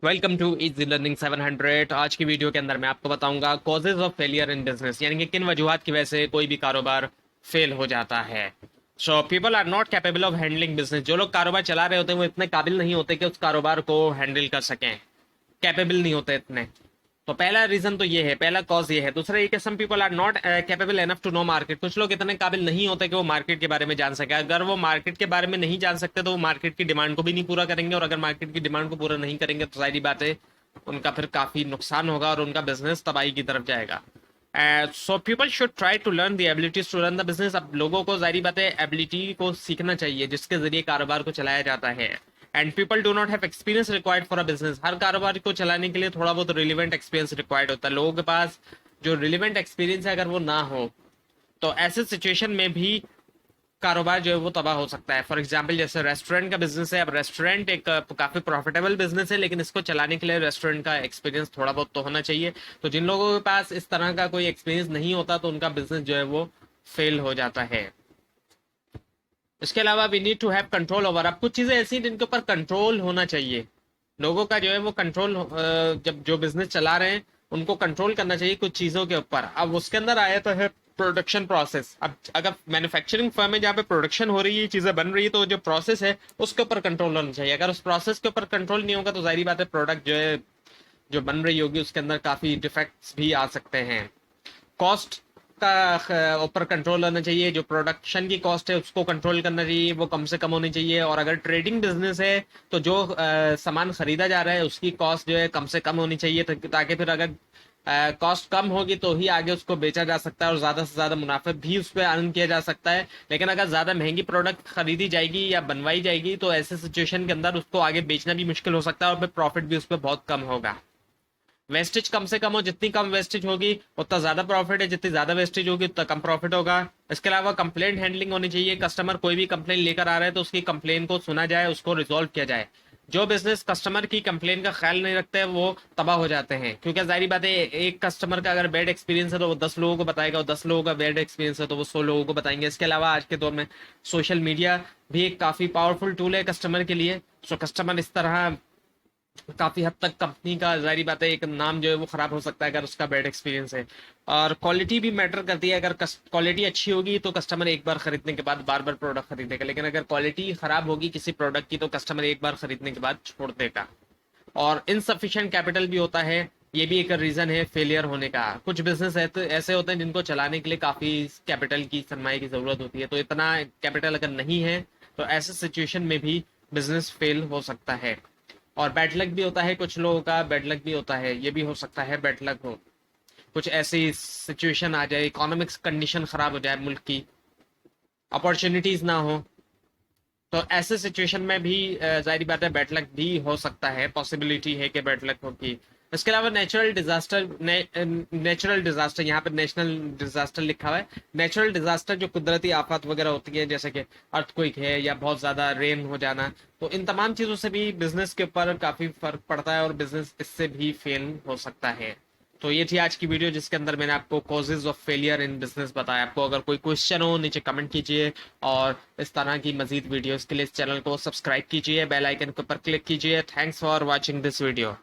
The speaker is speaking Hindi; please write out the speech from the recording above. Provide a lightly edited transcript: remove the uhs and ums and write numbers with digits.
Welcome to easy learning 700। आज की वीडियो के अंदर मैं आपको बताऊंगा causes of failure in business, यानी कि किन वजूहात की वजह से कोई भी कारोबार फेल हो जाता है। So people are not capable of handling business. जो लोग कारोबार चला रहे होते हैं वो इतने काबिल नहीं होते कि उस कारोबार को हैंडल कर सकें, कैपेबल नहीं होते इतने। तो पहला रीजन तो ये है, पहला कॉज ये है। दूसरा ये कि some people are not capable enough to know market. कुछ लोग इतने काबिल नहीं होते कि वो मार्केट के बारे में जान सके। अगर वो मार्केट के बारे में नहीं जान सकते तो वो मार्केट की डिमांड को भी नहीं पूरा करेंगे, और अगर मार्केट की डिमांड को पूरा नहीं करेंगे तो सारी बातें उनका फिर काफी नुकसान होगा और उनका बिजनेस तबाही की तरफ जाएगा। So people should try to learn the abilities to run the business. अब लोगों को जारी बात है एबिलिटी को सीखना चाहिए जिसके जरिए कारोबार को चलाया जाता है। And people do not have experience required for a business. हर कारोबार को चलाने के लिए थोड़ा बहुत रिलेवेंट एक्सपीरियंस रिक्वायर्ड होता है। लोगों के पास जो रिलेवेंट एक्सपीरियंस है अगर वो ना हो तो ऐसे सिचुएशन में भी कारोबार जो है वो तबाह हो सकता है। फॉर एग्जाम्पल जैसे रेस्टोरेंट का बिजनेस है। अब रेस्टोरेंट एक काफी प्रॉफिटेबल बिजनेस है, लेकिन इसको चलाने के लिए रेस्टोरेंट का एक्सपीरियंस थोड़ा बहुत तो होना चाहिए। तो जिन लोगों के पास इस तरह का कोई एक्सपीरियंस नहीं होता तो उनका बिजनेस जो है वो फेल हो जाता है। इसके अलावा we need to have control over. अब कुछ चीजें ऐसी हैं जिनके ऊपर कंट्रोल होना चाहिए। लोगों का जो है वो कंट्रोल, जब जो बिजनेस चला रहे हैं उनको कंट्रोल करना चाहिए कुछ चीजों के ऊपर। अब उसके अंदर आया तो है प्रोडक्शन प्रोसेस। अब अगर मैन्युफैक्चरिंग फर्म है जहाँ पे प्रोडक्शन हो रही है, चीजें बन रही है, तो जो प्रोसेस है उसके ऊपर कंट्रोल होना चाहिए। अगर उस प्रोसेस के ऊपर कंट्रोल नहीं होगा तो जाहिर बात है प्रोडक्ट जो है जो बन रही होगी उसके अंदर काफी डिफेक्ट्स भी आ सकते हैं। कॉस्ट का ऊपर कंट्रोल होना चाहिए। जो प्रोडक्शन की कॉस्ट है उसको कंट्रोल करना चाहिए, वो कम से कम होनी चाहिए। और अगर ट्रेडिंग बिजनेस है तो जो सामान खरीदा जा रहा है उसकी कॉस्ट जो है कम से कम होनी चाहिए, ताकि फिर अगर कॉस्ट कम होगी तो ही आगे उसको बेचा जा सकता है और ज्यादा से ज्यादा मुनाफा भी उस पर अर्न किया जा सकता है। लेकिन अगर ज्यादा महंगी प्रोडक्ट खरीदी जाएगी या बनवाई जाएगी तो ऐसे सिचुएशन के अंदर उसको आगे बेचना भी मुश्किल हो सकता है और फिर प्रॉफिट भी उस पर बहुत कम होगा। वेस्टेज कम से कम हो, जितनी कम वेस्टेज होगी उतना ज्यादा प्रॉफिट है, जितनी ज्यादा वेस्टेज होगी उतना कम प्रॉफिट होगा। इसके अलावा कंप्लेंट हैंडलिंग होनी चाहिए। कस्टमर कोई भी कंप्लेन लेकर आ रहा है तो उसकी कंप्लेन को सुना जाए, उसको रिजॉल्व किया जाए। जो बिजनेस कस्टमर की कंप्लेन का ख्याल नहीं रखते हैं वो तबाह हो जाते हैं, क्योंकि जाहिर बात है एक कस्टमर का अगर बैड एक्सपीरियंस है तो वो 10 लोगों को बताएगा, और 10 लोगों का बैड एक्सपीरियंस है तो वो 100 लोगों को बताएंगे। इसके अलावा आज के दौर में सोशल मीडिया भी एक काफी पावरफुल टूल है कस्टमर के लिए। सो कस्टमर इस तरह काफी हद तक कंपनी का जारी बात है एक नाम जो है वो खराब हो सकता है अगर उसका बैड एक्सपीरियंस है। और क्वालिटी भी मैटर करती है। अगर क्वालिटी अच्छी होगी तो कस्टमर एक बार खरीदने के बाद बार बार प्रोडक्ट खरीदेगा, लेकिन अगर क्वालिटी खराब होगी किसी प्रोडक्ट की तो कस्टमर एक बार खरीदने के बाद छोड़ देगा। और इनसफिशिएंट कैपिटल भी होता है, ये भी एक रीजन है फेलियर होने का। कुछ बिजनेस ऐसे होते हैं जिनको चलाने के लिए काफी कैपिटल की सरमाए की जरूरत होती है, तो इतना कैपिटल अगर नहीं है तो ऐसे सिचुएशन में भी बिजनेस फेल हो सकता है। और बैड लक भी होता है, कुछ लोगों का बैड लक भी होता है, ये भी हो सकता है बैड लक हो। कुछ ऐसी सिचुएशन आ जाए, इकोनॉमिक्स कंडीशन खराब हो जाए मुल्क की, अपॉर्चुनिटीज ना हो, तो ऐसे सिचुएशन में भी जाहिर बात है बैड लक भी हो सकता है, पॉसिबिलिटी है कि बैड लक होगी। इसके अलावा नेचुरल डिजास्टर, यहाँ पे नेशनल डिजास्टर लिखा हुआ है। नेचुरल डिजास्टर जो कुदरती आफत वगैरह होती है जैसे कि अर्थक्वेक है या बहुत ज्यादा रेन हो जाना, तो इन तमाम चीजों से भी बिजनेस के ऊपर काफी फर्क पड़ता है और बिजनेस इससे भी फेल हो सकता है। तो ये थी आज की वीडियो जिसके अंदर मैंने आपको causes of failure in business बताया। आपको अगर कोई क्वेश्चन हो नीचे कमेंट कीजिए, और इस तरह की मजीद वीडियोस के लिए इस चैनल को सब्सक्राइब कीजिए, बेल आइकन के ऊपर क्लिक कीजिए। Thanks for watching this video.